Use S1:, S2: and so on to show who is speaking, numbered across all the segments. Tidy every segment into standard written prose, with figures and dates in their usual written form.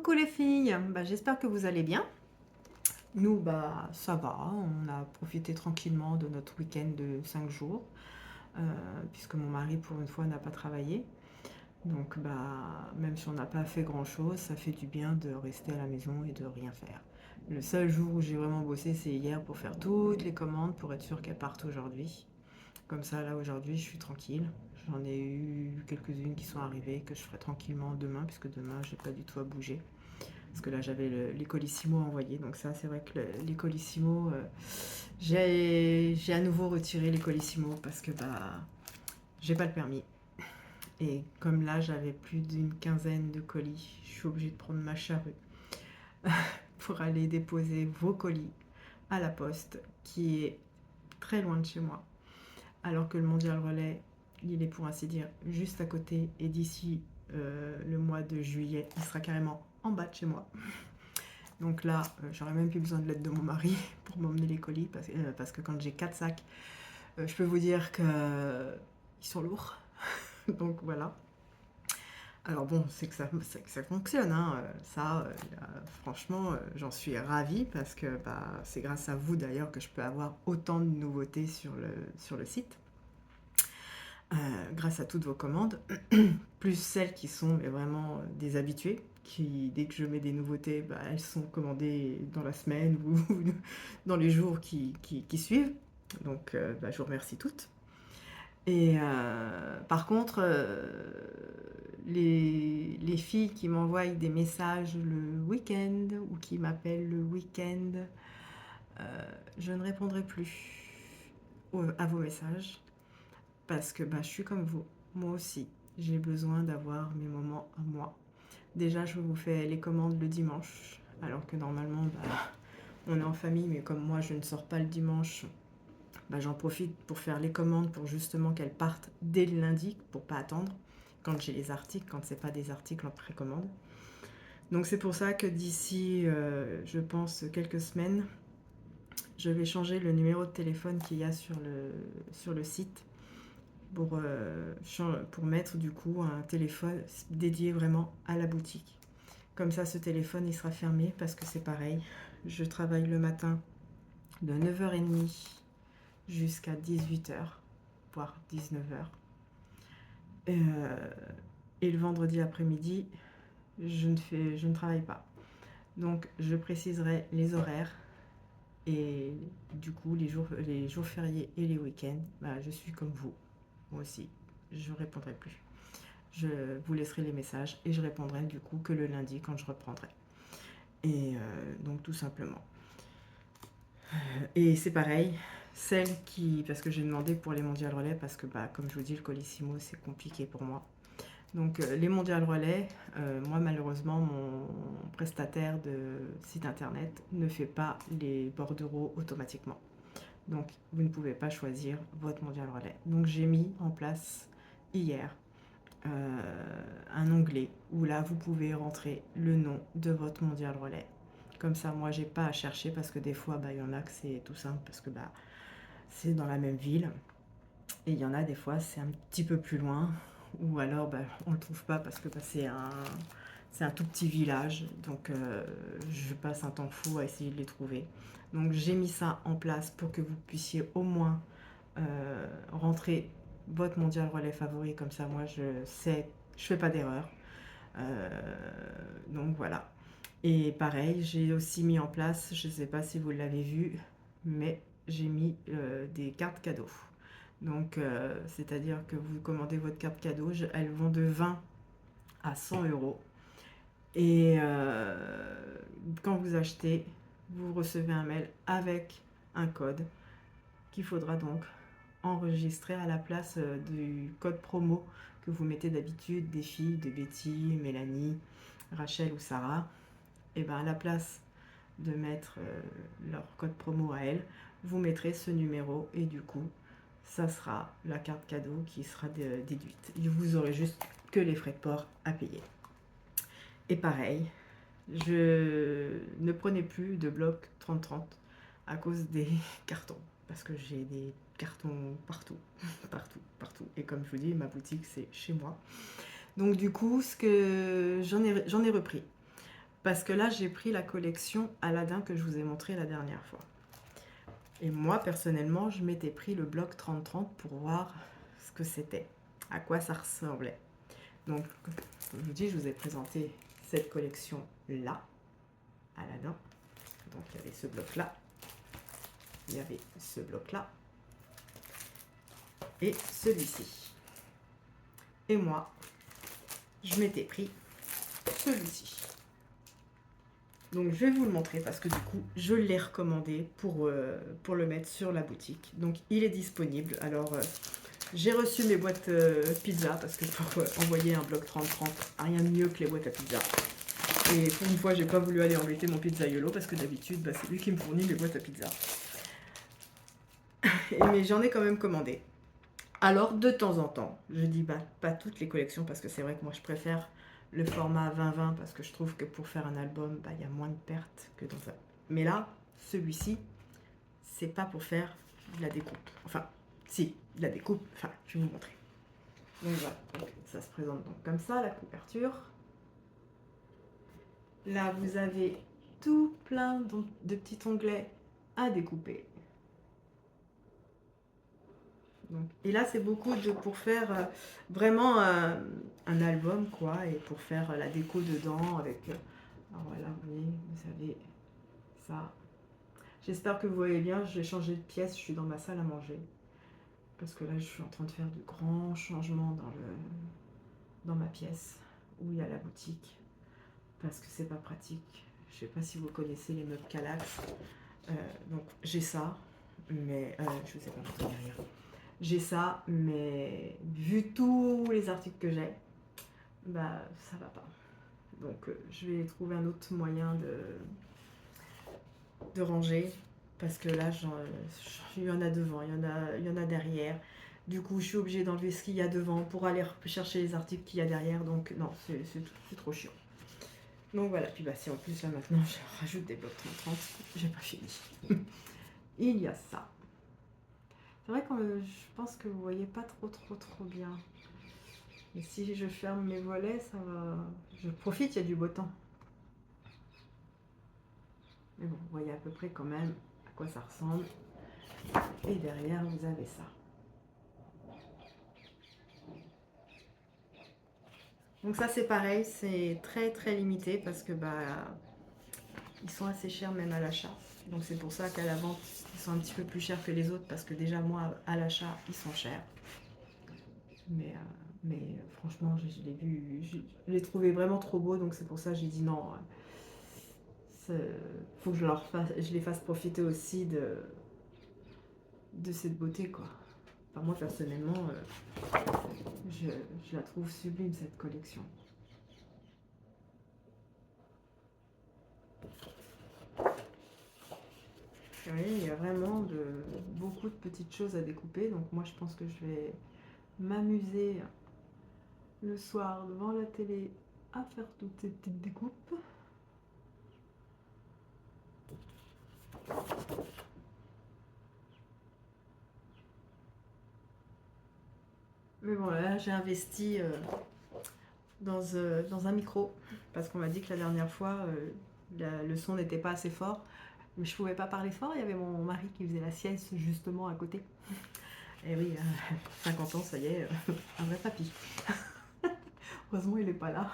S1: Coucou les filles, j'espère que vous allez bien. Nous, ça va, on a profité tranquillement de notre week-end de 5 jours, euh, puisque mon mari pour une fois n'a pas travaillé. Donc même si on n'a pas fait grand-chose, ça fait du bien de rester à la maison et de rien faire. Le seul jour où j'ai vraiment bossé, c'est hier pour faire toutes les commandes pour être sûr qu'elles partent aujourd'hui. Comme ça, là aujourd'hui, je suis tranquille. J'en ai eu quelques-unes qui sont arrivées que je ferai tranquillement demain, puisque demain, j'ai pas du tout à bouger. Parce que là, j'avais les Colissimo à envoyer. Donc ça, c'est vrai que les Colissimo, j'ai à nouveau retiré les Colissimo parce que j'ai pas le permis. Et comme là, j'avais plus d'une quinzaine de colis, je suis obligée de prendre ma charrue pour aller déposer vos colis à la poste, qui est très loin de chez moi. Alors que le Mondial Relais, il est pour ainsi dire juste à côté. Et d'ici le mois de juillet, il sera carrément en bas de chez moi. Donc là, j'aurais même plus besoin de l'aide de mon mari pour m'emmener les colis parce que quand j'ai 4 sacs, je peux vous dire qu'ils sont lourds. Donc voilà. Alors bon, c'est que ça fonctionne, hein. Ça, franchement, j'en suis ravie parce que c'est grâce à vous d'ailleurs que je peux avoir autant de nouveautés sur le site. Grâce à toutes vos commandes, plus celles qui sont vraiment des habitués, qui dès que je mets des nouveautés, elles sont commandées dans la semaine ou dans les jours qui suivent. Donc je vous remercie toutes. Et par contre, les filles qui m'envoient des messages le week-end ou qui m'appellent le week-end, je ne répondrai plus à vos messages parce que je suis comme vous. Moi aussi, j'ai besoin d'avoir mes moments à moi. Déjà, je vous fais les commandes le dimanche, alors que normalement, on est en famille, mais comme moi, je ne sors pas le dimanche, j'en profite pour faire les commandes pour justement qu'elles partent dès le lundi, pour pas attendre, quand j'ai les articles, quand c'est pas des articles en précommande. Donc c'est pour ça que d'ici, je pense, quelques semaines, je vais changer le numéro de téléphone qu'il y a sur le site pour mettre du coup un téléphone dédié vraiment à la boutique. Comme ça, ce téléphone, il sera fermé parce que c'est pareil. Je travaille le matin de 9h30 jusqu'à 18h, voire 19h. Et le vendredi après-midi, je ne travaille pas. Donc, je préciserai les horaires et du coup, les jours fériés et les week-ends, je suis comme vous, moi aussi. Je ne répondrai plus. Je vous laisserai les messages et je répondrai du coup que le lundi quand je reprendrai. Et donc tout simplement. Et c'est pareil, parce que j'ai demandé pour les mondiales relais, parce que comme je vous dis, le Colissimo c'est compliqué pour moi. Donc les mondiales relais, moi malheureusement mon prestataire de site internet ne fait pas les bordereaux automatiquement. Donc vous ne pouvez pas choisir votre mondial relais. Donc j'ai mis en place hier un onglet où là vous pouvez rentrer le nom de votre mondial relais. Comme ça, moi j'ai pas à chercher parce que des fois, il y en a que c'est tout simple parce que c'est dans la même ville. Et il y en a des fois, c'est un petit peu plus loin. Ou alors, on le trouve pas parce que c'est un tout petit village. Donc, je passe un temps fou à essayer de les trouver. Donc, j'ai mis ça en place pour que vous puissiez au moins rentrer votre mondial relais favori. Comme ça, moi, je sais, je fais pas d'erreur. Donc, voilà. Et pareil, j'ai aussi mis en place, je ne sais pas si vous l'avez vu, mais j'ai mis des cartes cadeaux. Donc, c'est-à-dire que vous commandez votre carte cadeau, elles vont de 20 à 100 euros. Et quand vous achetez, vous recevez un mail avec un code qu'il faudra donc enregistrer à la place du code promo que vous mettez d'habitude des filles de Betty, Mélanie, Rachel ou Sarah. Et à la place de mettre leur code promo à elles, vous mettrez ce numéro et du coup, ça sera la carte cadeau qui sera déduite. Vous aurez juste que les frais de port à payer. Et pareil, je ne prenais plus de bloc 30-30 à cause des cartons. Parce que j'ai des cartons partout, partout, partout. Et comme je vous dis, ma boutique, c'est chez moi. Donc du coup, j'en ai repris. Parce que là, j'ai pris la collection Aladdin que je vous ai montré la dernière fois. Et moi, personnellement, je m'étais pris le bloc 30-30 pour voir ce que c'était, à quoi ça ressemblait. Donc, comme je vous dis, je vous ai présenté cette collection-là, Aladdin. Donc, il y avait ce bloc-là, il y avait ce bloc-là, et celui-ci. Et moi, je m'étais pris celui-ci. Donc, je vais vous le montrer parce que du coup, je l'ai recommandé pour le mettre sur la boutique. Donc, il est disponible. Alors, j'ai reçu mes boîtes pizza parce que pour envoyer un bloc 30-30, rien de mieux que les boîtes à pizza. Et pour une fois, j'ai pas voulu aller embêter mon pizzaiolo parce que d'habitude, bah, c'est lui qui me fournit les boîtes à pizza. Mais j'en ai quand même commandé. Alors, de temps en temps, je dis bah, pas toutes les collections parce que c'est vrai que moi je préfère le format 20-20 parce que je trouve que pour faire un album, bah, y a moins de pertes que dans un. Mais là, celui-ci, c'est pas pour faire de la découpe. Enfin, si, de la découpe, enfin, je vais vous montrer. Donc voilà, donc, ça se présente donc comme ça, la couverture. Là, vous avez tout plein de petits onglets à découper. Donc, et là, c'est beaucoup pour faire vraiment un album, quoi, et pour faire la déco dedans avec... alors voilà, vous avez ça. J'espère que vous voyez bien, j'ai changé de pièce, je suis dans ma salle à manger. Parce que là, je suis en train de faire de grands changements dans ma pièce, où il y a la boutique. Parce que c'est pas pratique. Je sais pas si vous connaissez les meubles Calax. Donc j'ai ça, mais je vous ai pas montré derrière. J'ai ça, mais vu tous les articles que j'ai, bah ça va pas. Donc je vais trouver un autre moyen de ranger parce que là il y en a devant, il y en a derrière. Du coup, je suis obligée d'enlever ce qu'il y a devant pour aller chercher les articles qu'il y a derrière. Donc non, c'est trop chiant. Donc voilà, puis bah si en plus là maintenant je rajoute des blocs 30-30, j'ai pas fini. Il y a ça. C'est vrai que je pense que vous voyez pas trop bien. Et si je ferme mes volets, ça va... Je profite, il y a du beau temps. Mais bon, vous voyez à peu près quand même à quoi ça ressemble. Et derrière, vous avez ça. Donc ça, c'est pareil, c'est très limité parce que bah ils sont assez chers même à l'achat. Donc c'est pour ça qu'à la vente, ils sont un petit peu plus chers que les autres parce que déjà moi, à l'achat, ils sont chers. Mais franchement, je l'ai vu, je l'ai trouvé vraiment trop beau, donc c'est pour ça que j'ai dit non. Faut que je les fasse profiter aussi de cette beauté, quoi. Enfin, moi, personnellement, je la trouve sublime, cette collection. Vous voyez, il y a vraiment beaucoup de petites choses à découper, donc moi, je pense que je vais m'amuser le soir devant la télé à faire toutes ces petites découpes. Mais bon, là, j'ai investi dans un micro parce qu'on m'a dit que la dernière fois, le son n'était pas assez fort. Mais je pouvais pas parler fort, il y avait mon mari qui faisait la sieste justement à côté. Et oui, 50 ans, ça y est, un vrai papy. Heureusement, il n'est pas là.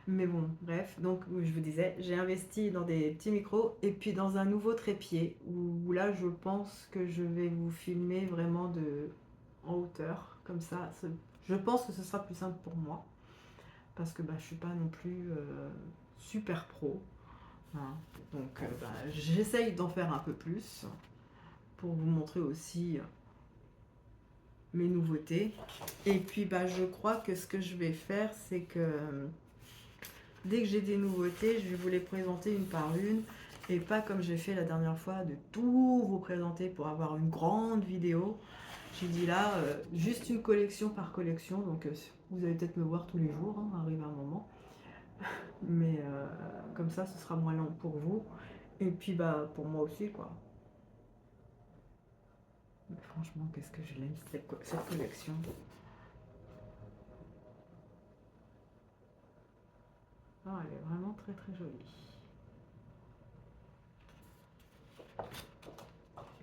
S1: Mais bon, bref, donc je vous disais, j'ai investi dans des petits micros et puis dans un nouveau trépied où là, je pense que je vais vous filmer vraiment en hauteur, comme ça. Je pense que ce sera plus simple pour moi parce que bah, je suis pas non plus super pro. Hein. Donc bah, j'essaye d'en faire un peu plus pour vous montrer aussi mes nouveautés. Et puis bah, je crois que ce que je vais faire, c'est que dès que j'ai des nouveautés, je vais vous les présenter une par une et pas comme j'ai fait la dernière fois de tout vous présenter pour avoir une grande vidéo. J'ai dit là, juste une collection par collection, donc vous allez peut-être me voir tous les jours, hein, arrive un moment. Mais comme ça, ce sera moins long pour vous. Et puis bah pour moi aussi, quoi. Mais franchement, qu'est-ce que je l'aime, cette collection. Ah, elle est vraiment très très jolie.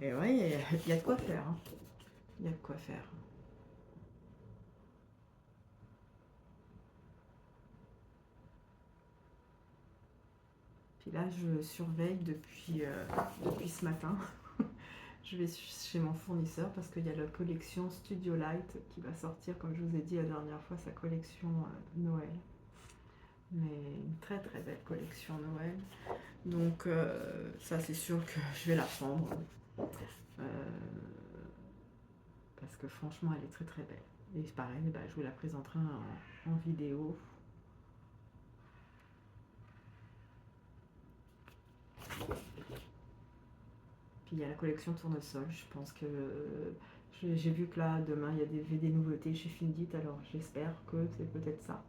S1: Et ouais, il y a de quoi faire, hein. Il y a de quoi faire. Puis là, je surveille depuis ce matin. Je vais chez mon fournisseur parce qu'il y a la collection Studio Light qui va sortir, comme je vous ai dit la dernière fois, sa collection Noël. Mais une très très belle collection Noël. Donc ça c'est sûr que je vais la prendre. Euh, parce que franchement elle est très très belle. Et pareil, bah, je vous la présenterai en vidéo. Puis il y a la collection Tournesol. Je pense que j'ai vu que là demain il y a des nouveautés chez Findit, alors j'espère que c'est peut-être ça.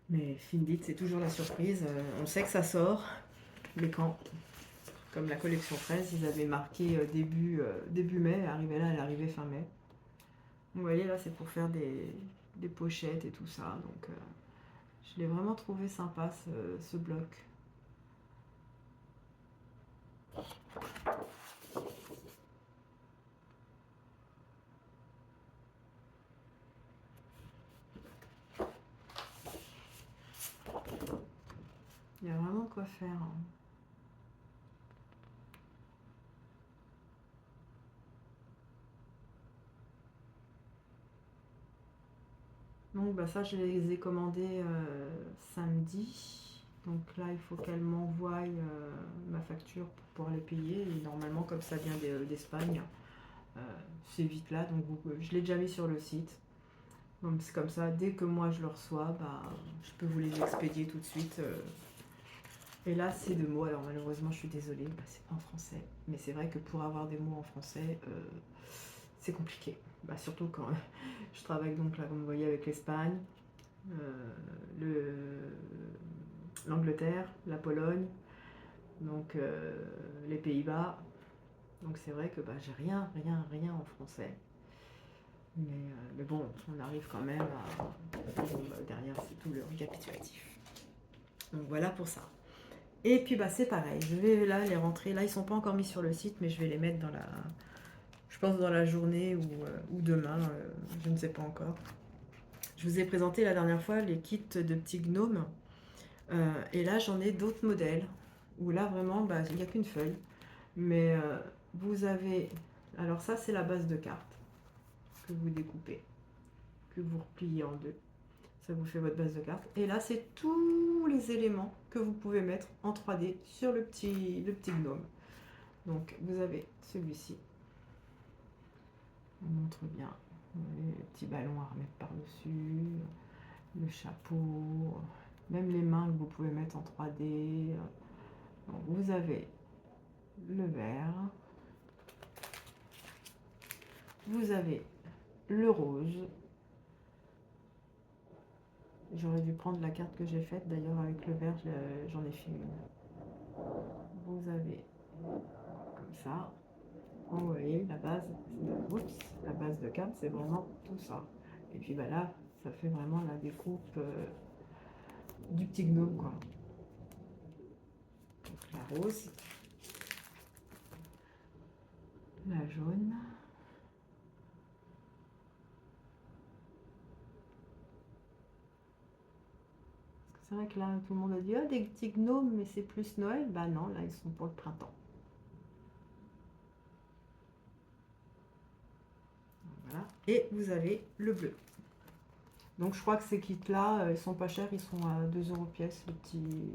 S1: Mais Findit c'est toujours la surprise. On sait que ça sort, mais quand? Comme la collection 13, ils avaient marqué début mai, elle est arrivée fin mai. Vous voyez là c'est pour faire des pochettes et tout ça, donc je l'ai vraiment trouvé sympa ce bloc. Il y a vraiment quoi faire, hein. Donc bah, ça je les ai commandés samedi. Donc là il faut qu'elle m'envoie ma facture pour pouvoir les payer. Et normalement comme ça vient d'Espagne, c'est vite là. Donc je l'ai déjà mis sur le site. Donc c'est comme ça, dès que moi je le reçois, bah, je peux vous les expédier tout de suite. Et là c'est deux mots. Alors malheureusement je suis désolée, bah, c'est pas en français. Mais c'est vrai que pour avoir des mots en français, c'est compliqué. Bah, surtout quand je travaille donc là, comme vous voyez, avec l'Espagne, l'Angleterre, la Pologne, donc les Pays-Bas. Donc c'est vrai que bah, j'ai rien en français. Mais bon, on arrive quand même à... Bon, bah, derrière, c'est tout le récapitulatif. Donc voilà pour ça. Et puis bah c'est pareil, je vais là les rentrer. Là, ils sont pas encore mis sur le site, mais je vais les mettre dans la... Je pense dans la journée ou demain, je ne sais pas encore. Je vous ai présenté la dernière fois les kits de petits gnomes. Et là, j'en ai d'autres modèles. Où là, vraiment, bah, il n'y a qu'une feuille. Mais vous avez... Alors ça, c'est la base de carte que vous découpez, que vous repliez en deux. Ça vous fait votre base de carte. Et là, c'est tous les éléments que vous pouvez mettre en 3D sur le petit gnome. Donc, vous avez celui-ci. On montre bien. Le petit ballon à remettre par-dessus. Le chapeau. Même les mains que vous pouvez mettre en 3D. Donc, vous avez le vert. Vous avez le rose. J'aurais dû prendre la carte que j'ai faite. D'ailleurs, avec le vert, j'en ai fait une. Vous avez comme ça. Vous voyez, la base, la base de carte, c'est vraiment tout ça. Et puis bah là, ça fait vraiment la découpe du petit gnome, quoi. Donc la rose, la jaune. C'est vrai que là, tout le monde a dit ah, des petits gnomes, mais c'est plus Noël. Bah non, là, ils sont pour le printemps. Voilà. Et vous avez le bleu. Donc je crois que ces kits-là, ils sont pas chers, ils sont à 2 € pièce, le petit...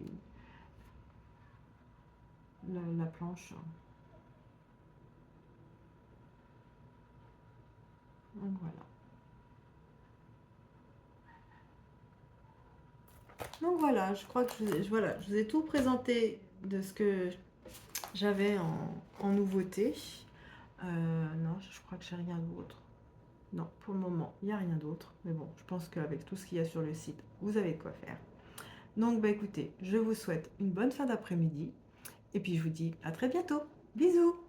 S1: la planche. Donc voilà. Donc voilà, je crois que voilà, je vous ai tout présenté de ce que j'avais en nouveauté. Non, je crois que j'ai rien d'autre. Non, pour le moment, il n'y a rien d'autre. Mais bon, je pense qu'avec tout ce qu'il y a sur le site, vous avez de quoi faire. Donc, bah écoutez, je vous souhaite une bonne fin d'après-midi. Et puis, je vous dis à très bientôt. Bisous!